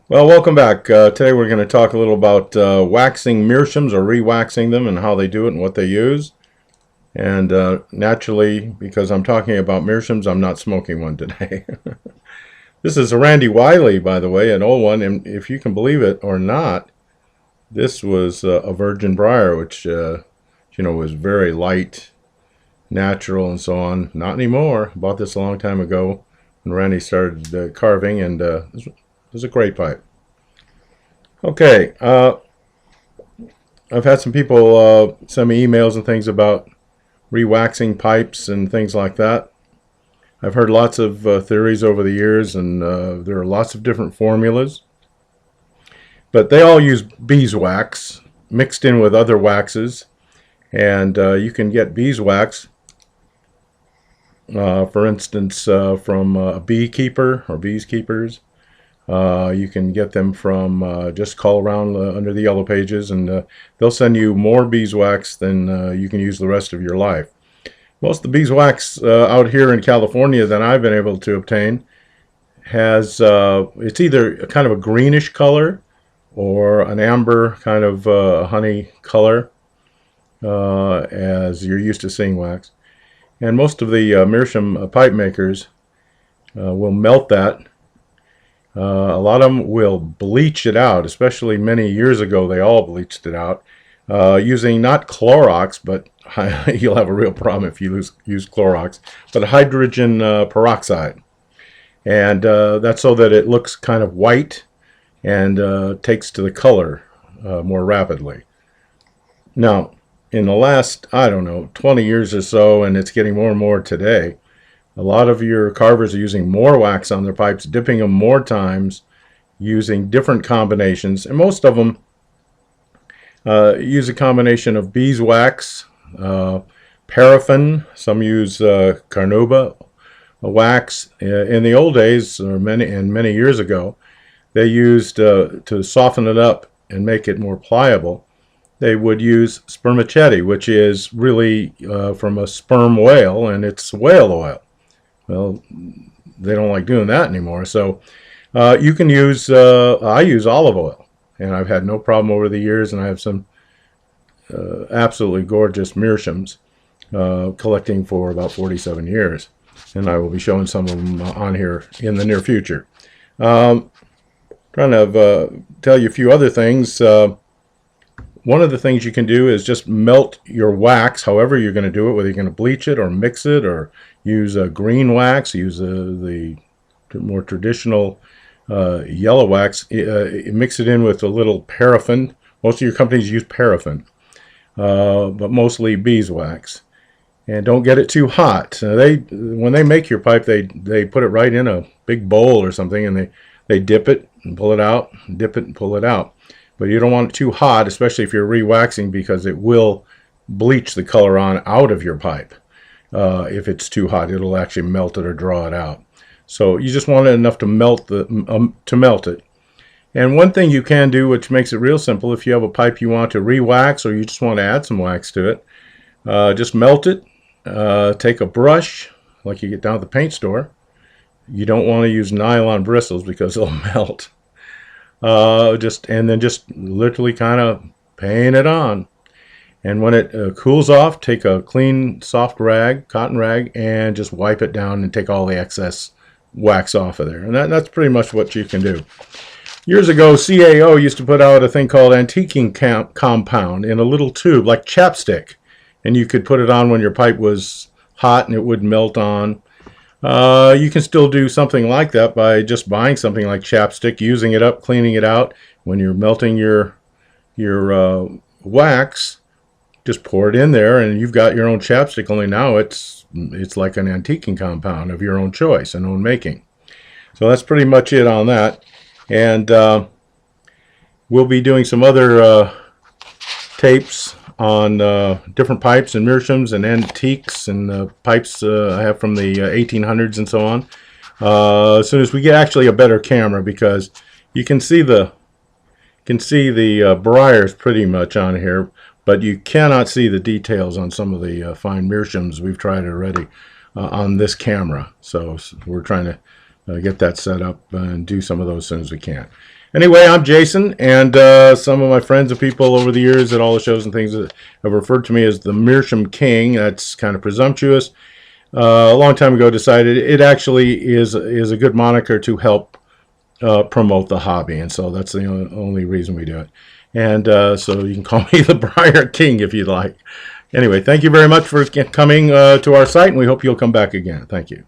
Well, welcome back. Today we're going to talk a little about waxing meerschaums or re-waxing them and how they do it and what they use. And naturally, because I'm talking about meerschaums, I'm not smoking one today. This is a Randy Wiley, by the way, an old one. And if you can believe it or not, this was a virgin briar, which was very light, natural, and so on. Not anymore. Bought this a long time ago when Randy started carving, and this was a great pipe. Okay, I've had some people send me emails and things about re-waxing pipes and things like that. I've heard lots of theories over the years, and there are lots of different formulas. But they all use beeswax mixed in with other waxes, and you can get beeswax, for instance, from a beekeeper or beekeepers. You can get them from just call around under the yellow pages, and they'll send you more beeswax than you can use the rest of your life. Most of the beeswax out here in California that I've been able to obtain has it's either kind of a greenish color or an amber kind of honey color, as you're used to seeing wax. And most of the Meerschaum pipe makers will melt that. A lot of them will bleach it out, especially many years ago they all bleached it out, using not Clorox, but you'll have a real problem if you use Clorox, but hydrogen peroxide. And that's so that it looks kind of white and takes to the color more rapidly. Now, in the last, I don't know, 20 years or so, and it's getting more and more today, a lot of your carvers are using more wax on their pipes, dipping them more times, using different combinations. And most of them use a combination of beeswax, paraffin. Some use carnauba wax. In the old days, or many years ago, they used to soften it up and make it more pliable. They would use spermaceti, which is really from a sperm whale, and it's whale oil. Well, they don't like doing that anymore. So you can use, I use olive oil, and I've had no problem over the years, and I have some absolutely gorgeous meerschaums collecting for about 47 years. And I will be showing some of them on here in the near future. Trying to tell you a few other things. One of the things you can do is just melt your wax, however you're going to do it, whether you're going to bleach it or mix it or use a green wax, use the more traditional yellow wax, mix it in with a little paraffin. Most of your companies use paraffin, but mostly beeswax. And don't get it too hot. When they make your pipe, they put it right in a big bowl or something, and they dip it and pull it out, dip it and pull it out. But you don't want it too hot, especially if you're re-waxing, because it will bleach the color out of your pipe. If it's too hot, it'll actually melt it or draw it out. So you just want it enough to melt it. And one thing you can do, which makes it real simple, if you have a pipe you want to re-wax or you just want to add some wax to it, just melt it. Take a brush, like you get down at the paint store. You don't want to use nylon bristles because they'll melt. And then just literally kind of paint it on. And when it cools off, take a clean, soft rag, cotton rag, and just wipe it down and take all the excess wax off of there. And that's pretty much what you can do. Years ago, CAO used to put out a thing called antiquing compound in a little tube, like chapstick. And you could put it on when your pipe was hot and it would melt on. You can still do something like that by just buying something like chapstick, using it up, cleaning it out. When you're melting your wax, just pour it in there and you've got your own chapstick, only now it's like an antiquing compound of your own choice and own making. So that's pretty much it on that. And we'll be doing some other tapes on different pipes and meerschaums and antiques and pipes I have from the 1800s and so on. As soon as we get actually a better camera, because you can see the briars pretty much on here, but you cannot see the details on some of the fine meerschaums we've tried already on this camera. So we're trying to get that set up and do some of those as soon as we can. Anyway, I'm Jason, and some of my friends and people over the years at all the shows and things have referred to me as the Meerschaum King. That's kind of presumptuous. A long time ago, decided it actually is a good moniker to help promote the hobby, and so that's the only reason we do it. And so you can call me the Briar King if you'd like. Anyway, thank you very much for coming to our site, and we hope you'll come back again. Thank you.